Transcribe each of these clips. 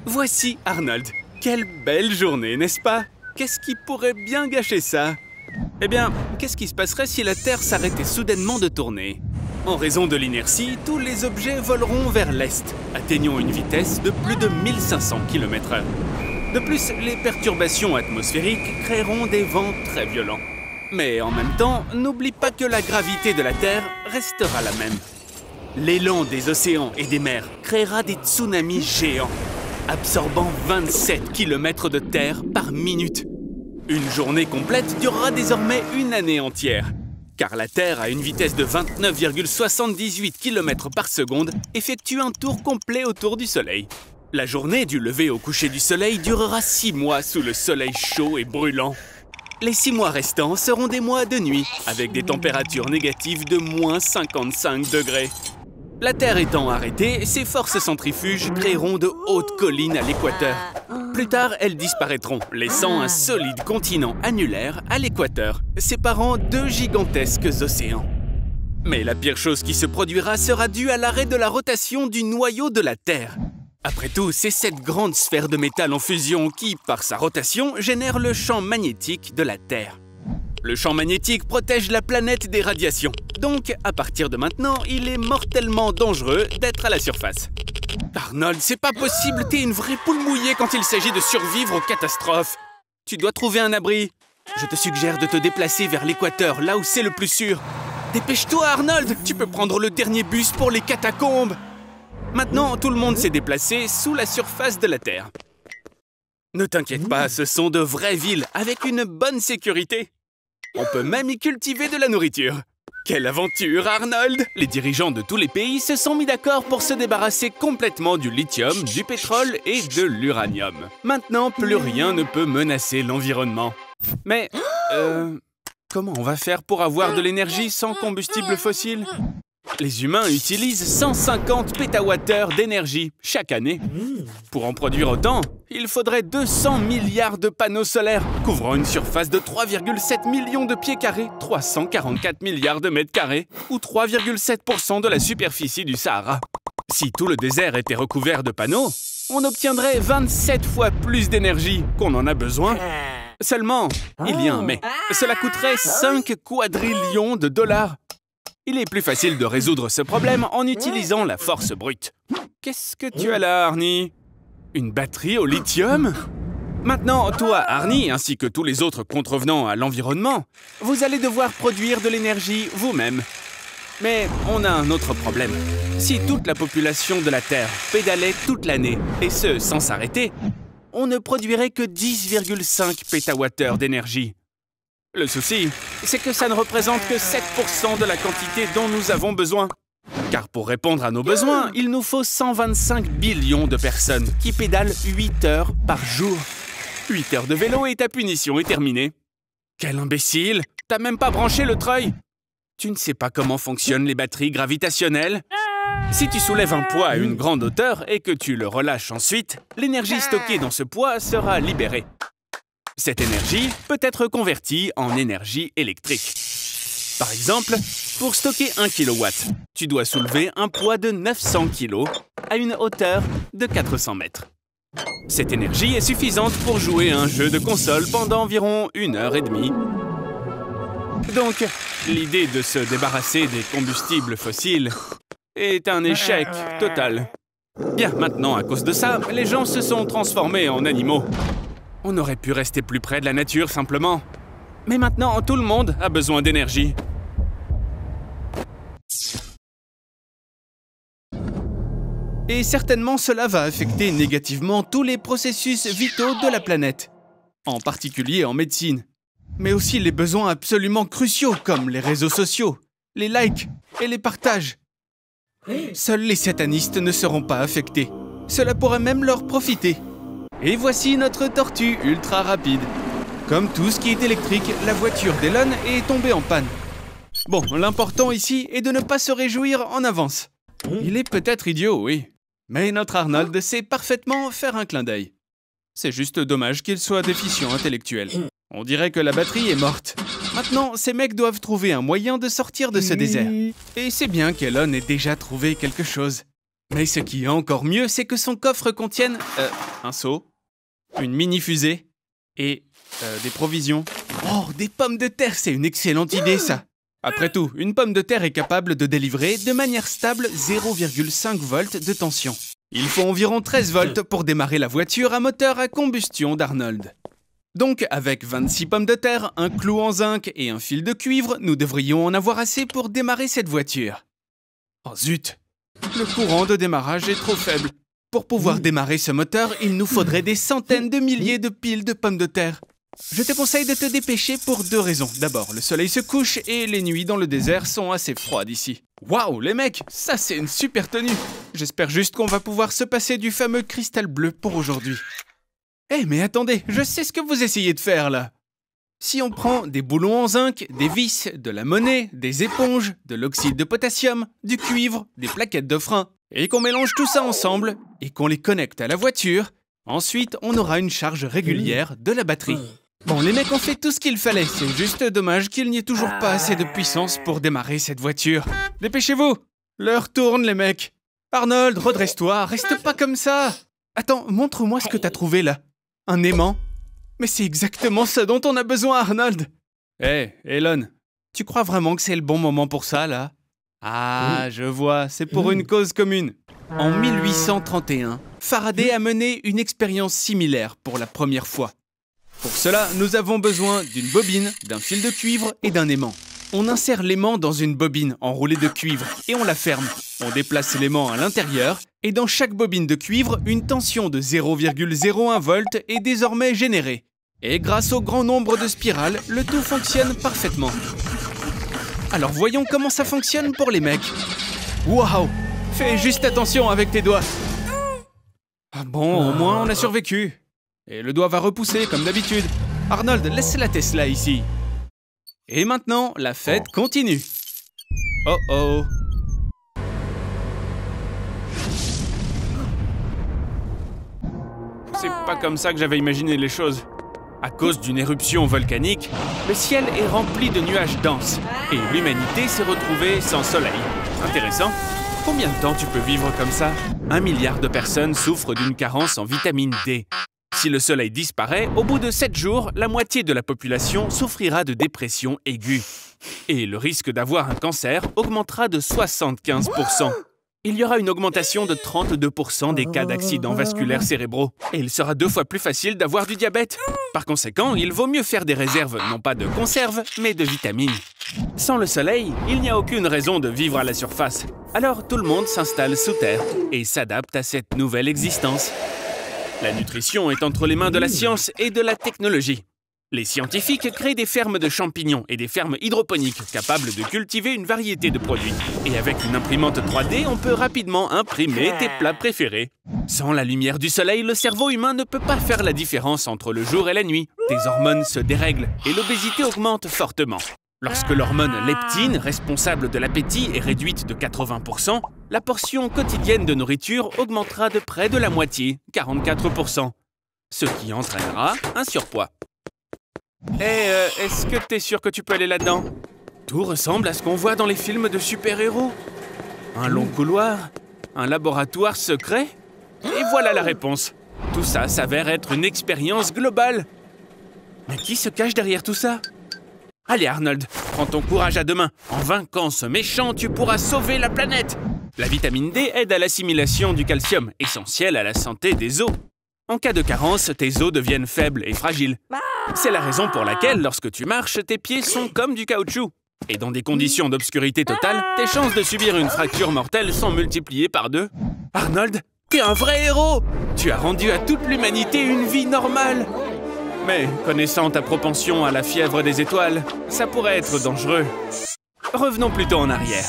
Voici Arnold. Quelle belle journée, n'est-ce pas? Qu'est-ce qui pourrait bien gâcher ça? Eh bien, qu'est-ce qui se passerait si la Terre s'arrêtait soudainement de tourner? En raison de l'inertie, tous les objets voleront vers l'est, atteignant une vitesse de plus de 1500 km/h. De plus, les perturbations atmosphériques créeront des vents très violents. Mais en même temps, n'oublie pas que la gravité de la Terre restera la même. L'élan des océans et des mers créera des tsunamis géants, absorbant 27 km de terre par minute. Une journée complète durera désormais une année entière, car la Terre, à une vitesse de 29,78 km par seconde, effectue un tour complet autour du Soleil. La journée du lever au coucher du Soleil durera 6 mois sous le soleil chaud et brûlant. Les 6 mois restants seront des mois de nuit, avec des températures négatives de moins 55 degrés. La Terre étant arrêtée, ses forces centrifuges créeront de hautes collines à l'équateur. Plus tard, elles disparaîtront, laissant un solide continent annulaire à l'équateur, séparant deux gigantesques océans. Mais la pire chose qui se produira sera due à l'arrêt de la rotation du noyau de la Terre. Après tout, c'est cette grande sphère de métal en fusion qui, par sa rotation, génère le champ magnétique de la Terre. Le champ magnétique protège la planète des radiations. Donc, à partir de maintenant, il est mortellement dangereux d'être à la surface. Arnold, c'est pas possible, t'es une vraie poule mouillée quand il s'agit de survivre aux catastrophes. Tu dois trouver un abri. Je te suggère de te déplacer vers l'équateur, là où c'est le plus sûr. Dépêche-toi, Arnold, tu peux prendre le dernier bus pour les catacombes. Maintenant, tout le monde s'est déplacé sous la surface de la Terre. Ne t'inquiète pas, ce sont de vraies villes avec une bonne sécurité. On peut même y cultiver de la nourriture. Quelle aventure, Arnold! Les dirigeants de tous les pays se sont mis d'accord pour se débarrasser complètement du lithium, du pétrole et de l'uranium. Maintenant, plus rien ne peut menacer l'environnement. Mais, comment on va faire pour avoir de l'énergie sans combustible fossile? Les humains utilisent 150 pétawattheures d'énergie chaque année. Pour en produire autant, il faudrait 200 milliards de panneaux solaires, couvrant une surface de 3,7 millions de pieds carrés, 344 milliards de mètres carrés, ou 3,7% de la superficie du Sahara. Si tout le désert était recouvert de panneaux, on obtiendrait 27 fois plus d'énergie qu'on en a besoin. Seulement, il y a un mais. Cela coûterait 5 quadrillions de dollars. Il est plus facile de résoudre ce problème en utilisant la force brute. Qu'est-ce que tu as là, Arnie? Une batterie au lithium? Maintenant, toi, Arnie, ainsi que tous les autres contrevenants à l'environnement, vous allez devoir produire de l'énergie vous-même. Mais on a un autre problème. Si toute la population de la Terre pédalait toute l'année, et ce, sans s'arrêter, on ne produirait que 10,5 pétawattheures d'énergie. Le souci, c'est que ça ne représente que 7% de la quantité dont nous avons besoin. Car pour répondre à nos besoins, il nous faut 125 billions de personnes qui pédalent 8 heures par jour. 8 heures de vélo et ta punition est terminée. Quel imbécile! T'as même pas branché le treuil! Tu ne sais pas comment fonctionnent les batteries gravitationnelles? Si tu soulèves un poids à une grande hauteur et que tu le relâches ensuite, l'énergie stockée dans ce poids sera libérée. Cette énergie peut être convertie en énergie électrique. Par exemple, pour stocker 1 kW, tu dois soulever un poids de 900 kg à une hauteur de 400 mètres. Cette énergie est suffisante pour jouer à un jeu de console pendant environ 1h30. Donc, l'idée de se débarrasser des combustibles fossiles est un échec total. Bien, maintenant, à cause de ça, les gens se sont transformés en animaux. On aurait pu rester plus près de la nature, simplement. Mais maintenant, tout le monde a besoin d'énergie. Et certainement, cela va affecter négativement tous les processus vitaux de la planète. En particulier en médecine. Mais aussi les besoins absolument cruciaux, comme les réseaux sociaux, les likes et les partages. Seuls les satanistes ne seront pas affectés. Cela pourrait même leur profiter. Et voici notre tortue ultra rapide. Comme tout ce qui est électrique, la voiture d'Elon est tombée en panne. Bon, l'important ici est de ne pas se réjouir en avance. Il est peut-être idiot, oui. Mais notre Arnold sait parfaitement faire un clin d'œil. C'est juste dommage qu'il soit déficient intellectuel. On dirait que la batterie est morte. Maintenant, ces mecs doivent trouver un moyen de sortir de ce désert. Et c'est bien qu'Elon ait déjà trouvé quelque chose. Mais ce qui est encore mieux, c'est que son coffre contienne... un seau, une mini-fusée et des provisions. Oh, des pommes de terre, c'est une excellente idée, ça. Après tout, une pomme de terre est capable de délivrer de manière stable 0,5 volts de tension. Il faut environ 13 volts pour démarrer la voiture à moteur à combustion d'Arnold. Donc, avec 26 pommes de terre, un clou en zinc et un fil de cuivre, nous devrions en avoir assez pour démarrer cette voiture. Oh zut! Le courant de démarrage est trop faible. Pour pouvoir démarrer ce moteur, il nous faudrait des centaines de milliers de piles de pommes de terre. Je te conseille de te dépêcher pour 2 raisons. D'abord, le soleil se couche et les nuits dans le désert sont assez froides ici. Waouh, les mecs, ça c'est une super tenue. J'espère juste qu'on va pouvoir se passer du fameux cristal bleu pour aujourd'hui. Eh mais attendez, je sais ce que vous essayez de faire là. Si on prend des boulons en zinc, des vis, de la monnaie, des éponges, de l'oxyde de potassium, du cuivre, des plaquettes de frein, et qu'on mélange tout ça ensemble, et qu'on les connecte à la voiture, ensuite on aura une charge régulière de la batterie. Bon, les mecs ont fait tout ce qu'il fallait, c'est juste dommage qu'il n'y ait toujours pas assez de puissance pour démarrer cette voiture. Dépêchez-vous! L'heure tourne, les mecs! Arnold, redresse-toi, reste pas comme ça! Attends, montre-moi ce que t'as trouvé là. Un aimant? Mais c'est exactement ce dont on a besoin, Arnold! Hé, Elon, tu crois vraiment que c'est le bon moment pour ça, là? Ah, je vois, c'est pour une cause commune. En 1831, Faraday a mené une expérience similaire pour la première fois. Pour cela, nous avons besoin d'une bobine, d'un fil de cuivre et d'un aimant. On insère l'aimant dans une bobine enroulée de cuivre et on la ferme. On déplace l'aimant à l'intérieur et dans chaque bobine de cuivre, une tension de 0,01 volts est désormais générée. Et grâce au grand nombre de spirales, le tout fonctionne parfaitement. Alors voyons comment ça fonctionne pour les mecs. Waouh! Fais juste attention avec tes doigts. Ah bon, au moins on a survécu. Et le doigt va repousser comme d'habitude. Arnold, laisse la Tesla ici. Et maintenant, la fête continue. Oh oh. C'est pas comme ça que j'avais imaginé les choses. À cause d'une éruption volcanique, le ciel est rempli de nuages denses et l'humanité s'est retrouvée sans soleil. Intéressant. Combien de temps tu peux vivre comme ça? 1 milliard de personnes souffrent d'une carence en vitamine D. Si le soleil disparaît, au bout de 7 jours, la moitié de la population souffrira de dépression aiguë. Et le risque d'avoir un cancer augmentera de 75%. Il y aura une augmentation de 32% des cas d'accidents vasculaires cérébraux. Et il sera 2 fois plus facile d'avoir du diabète. Par conséquent, il vaut mieux faire des réserves, non pas de conserve, mais de vitamines. Sans le soleil, il n'y a aucune raison de vivre à la surface. Alors tout le monde s'installe sous terre et s'adapte à cette nouvelle existence. La nutrition est entre les mains de la science et de la technologie. Les scientifiques créent des fermes de champignons et des fermes hydroponiques capables de cultiver une variété de produits. Et avec une imprimante 3D, on peut rapidement imprimer tes plats préférés. Sans la lumière du soleil, le cerveau humain ne peut pas faire la différence entre le jour et la nuit. Tes hormones se dérèglent et l'obésité augmente fortement. Lorsque l'hormone leptine, responsable de l'appétit, est réduite de 80%, la portion quotidienne de nourriture augmentera de près de la moitié, 44%, ce qui entraînera un surpoids. Est-ce que t'es sûr que tu peux aller là-dedans? Tout ressemble à ce qu'on voit dans les films de super-héros. Un long couloir, un laboratoire secret, et voilà la réponse. Tout ça s'avère être une expérience globale. Mais qui se cache derrière tout ça? Allez Arnold, prends ton courage à deux mains. En vainquant ce méchant, tu pourras sauver la planète. La vitamine D aide à l'assimilation du calcium, essentiel à la santé des os. En cas de carence, tes os deviennent faibles et fragiles. C'est la raison pour laquelle, lorsque tu marches, tes pieds sont comme du caoutchouc. Et dans des conditions d'obscurité totale, tes chances de subir une fracture mortelle sont multipliées par 2. Arnold, t'es un vrai héros! Tu as rendu à toute l'humanité une vie normale. Mais, connaissant ta propension à la fièvre des étoiles, ça pourrait être dangereux. Revenons plutôt en arrière.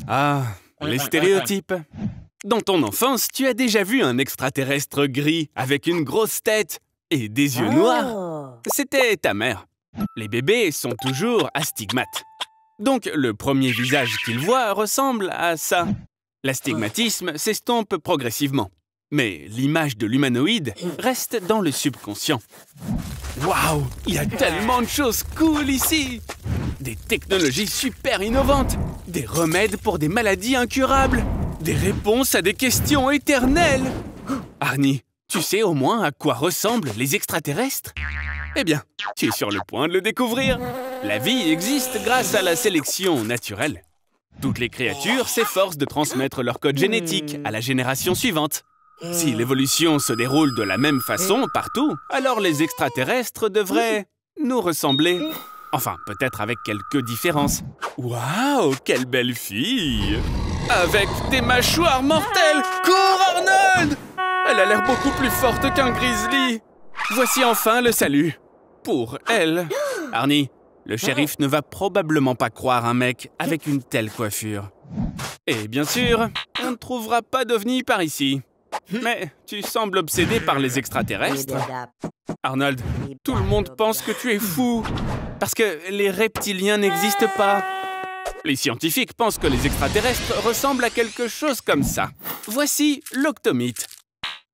Ah, les stéréotypes. Dans ton enfance, tu as déjà vu un extraterrestre gris avec une grosse tête et des yeux noirs. C'était ta mère. Les bébés sont toujours astigmates. Donc, le premier visage qu'ils voient ressemble à ça. L'astigmatisme s'estompe progressivement. Mais l'image de l'humanoïde reste dans le subconscient. Waouh! Il y a tellement de choses cool ici! Des technologies super innovantes! Des remèdes pour des maladies incurables! Des réponses à des questions éternelles! Arnie, tu sais au moins à quoi ressemblent les extraterrestres? Eh bien, tu es sur le point de le découvrir. La vie existe grâce à la sélection naturelle. Toutes les créatures s'efforcent de transmettre leur code génétique à la génération suivante. Si l'évolution se déroule de la même façon partout, alors les extraterrestres devraient nous ressembler. Enfin, peut-être avec quelques différences. Waouh, quelle belle fille! Avec des mâchoires mortelles! Cours, Arnold! Elle a l'air beaucoup plus forte qu'un grizzly. Voici enfin le salut. Pour elle. Arnie, le shérif ne va probablement pas croire un mec avec une telle coiffure. Et bien sûr, on ne trouvera pas d'ovni par ici. Mais tu sembles obsédé par les extraterrestres. Arnold, tout le monde pense que tu es fou. Parce que les reptiliens n'existent pas. Les scientifiques pensent que les extraterrestres ressemblent à quelque chose comme ça. Voici l'octomite.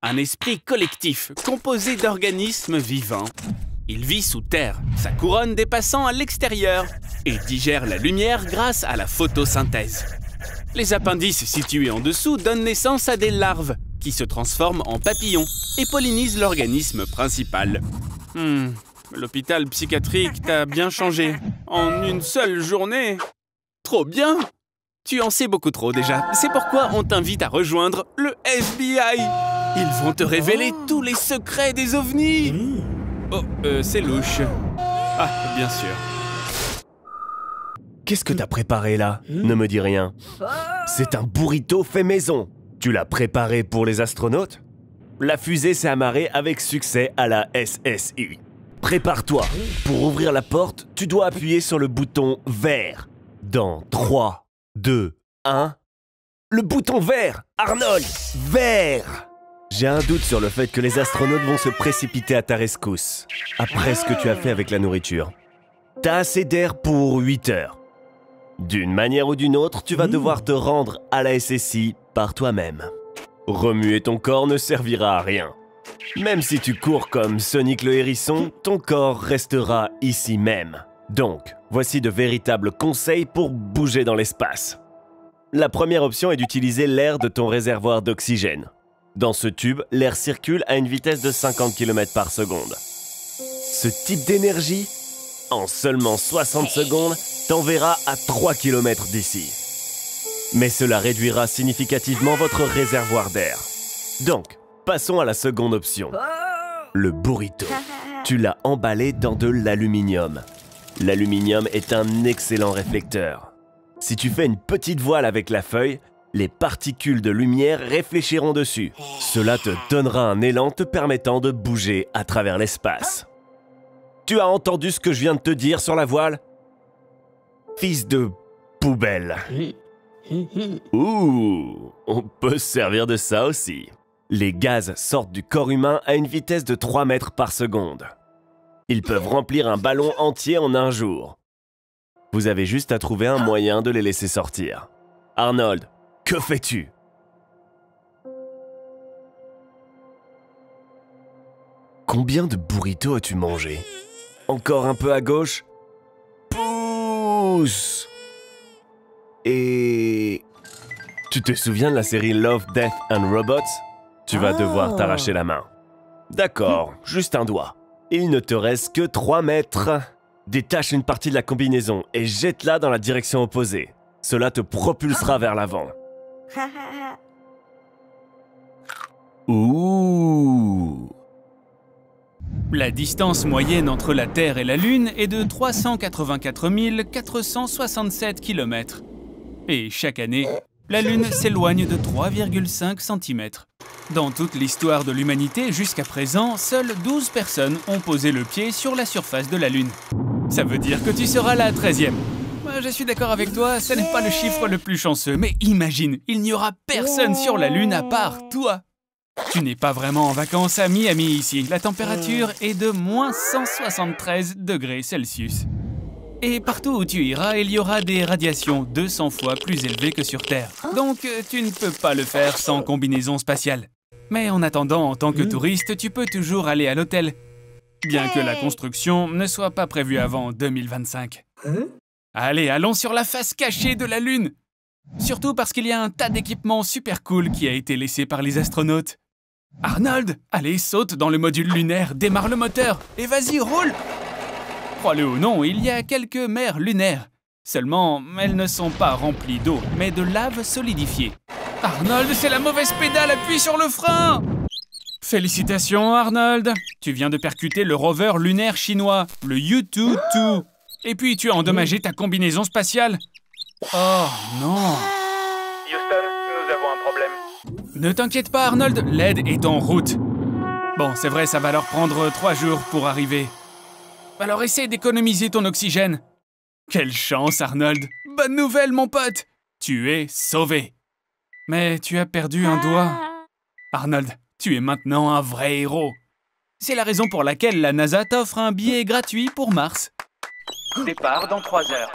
Un esprit collectif composé d'organismes vivants. Il vit sous terre, sa couronne dépassant à l'extérieur, et digère la lumière grâce à la photosynthèse. Les appendices situés en dessous donnent naissance à des larves, qui se transforment en papillons et pollinisent l'organisme principal. L'hôpital psychiatrique t'a bien changé. En une seule journée. Trop bien! Tu en sais beaucoup trop déjà. C'est pourquoi on t'invite à rejoindre le FBI. Ils vont te révéler tous les secrets des ovnis. Oh, c'est louche. Ah, bien sûr. Qu'est-ce que t'as préparé là? Ne me dis rien. C'est un burrito fait maison. Tu l'as préparé pour les astronautes? La fusée s'est amarrée avec succès à la SSI. Prépare-toi. Pour ouvrir la porte, tu dois appuyer sur le bouton vert. Dans 3, 2, 1... Le bouton vert! Arnold! Vert! J'ai un doute sur le fait que les astronautes vont se précipiter à ta rescousse, après ce que tu as fait avec la nourriture. T'as assez d'air pour 8 heures. D'une manière ou d'une autre, tu vas devoir te rendre à la SSI par toi-même. Remuer ton corps ne servira à rien. Même si tu cours comme Sonic le hérisson, ton corps restera ici même. Donc, voici de véritables conseils pour bouger dans l'espace. La première option est d'utiliser l'air de ton réservoir d'oxygène. Dans ce tube, l'air circule à une vitesse de 50 km par seconde. Ce type d'énergie, en seulement 60 secondes, t'enverra à 3 km d'ici. Mais cela réduira significativement votre réservoir d'air. Donc, passons à la seconde option. Le burrito. Tu l'as emballé dans de l'aluminium. L'aluminium est un excellent réflecteur. Si tu fais une petite voile avec la feuille, les particules de lumière réfléchiront dessus. Cela te donnera un élan te permettant de bouger à travers l'espace. Tu as entendu ce que je viens de te dire sur la voile? Fils de poubelle. Ouh, on peut se servir de ça aussi. Les gaz sortent du corps humain à une vitesse de 3 mètres par seconde. Ils peuvent remplir un ballon entier en un jour. Vous avez juste à trouver un moyen de les laisser sortir. Arnold, que fais-tu? Combien de burritos as-tu mangé? Encore un peu à gauche? Pousse! Et... Tu te souviens de la série Love, Death and Robots? Tu vas devoir t'arracher la main. D'accord, juste un doigt. Il ne te reste que 3 mètres. Détache une partie de la combinaison et jette-la dans la direction opposée. Cela te propulsera vers l'avant. Ouh! La distance moyenne entre la Terre et la Lune est de 384 467 km. Et chaque année, la Lune s'éloigne de 3,5 cm. Dans toute l'histoire de l'humanité jusqu'à présent, seules 12 personnes ont posé le pied sur la surface de la Lune. Ça veut dire que tu seras la 13e. Je suis d'accord avec toi, ce n'est pas le chiffre le plus chanceux, mais imagine, il n'y aura personne sur la Lune à part toi. Tu n'es pas vraiment en vacances à Miami ici. La température est de moins 173 degrés Celsius. Et partout où tu iras, il y aura des radiations 200 fois plus élevées que sur Terre. Donc, tu ne peux pas le faire sans combinaison spatiale. Mais en attendant, en tant que touriste, tu peux toujours aller à l'hôtel. Bien que la construction ne soit pas prévue avant 2025. Allez, allons sur la face cachée de la Lune. Surtout parce qu'il y a un tas d'équipements super cool qui a été laissé par les astronautes. Arnold, allez, saute dans le module lunaire, démarre le moteur, et vas-y, roule! Crois-le ou non, il y a quelques mers lunaires. Seulement, elles ne sont pas remplies d'eau, mais de lave solidifiée. Arnold, c'est la mauvaise pédale, appuie sur le frein! Félicitations, Arnold! Tu viens de percuter le rover lunaire chinois, le Yutu-2. Et puis, tu as endommagé ta combinaison spatiale. Oh, non! Houston, nous avons un problème. Ne t'inquiète pas, Arnold, l'aide est en route. Bon, c'est vrai, ça va leur prendre 3 jours pour arriver. Alors essaie d'économiser ton oxygène. Quelle chance, Arnold! Bonne nouvelle, mon pote! Tu es sauvé. Mais tu as perdu un doigt. Arnold, tu es maintenant un vrai héros. C'est la raison pour laquelle la NASA t'offre un billet gratuit pour Mars. Départ dans 3 heures.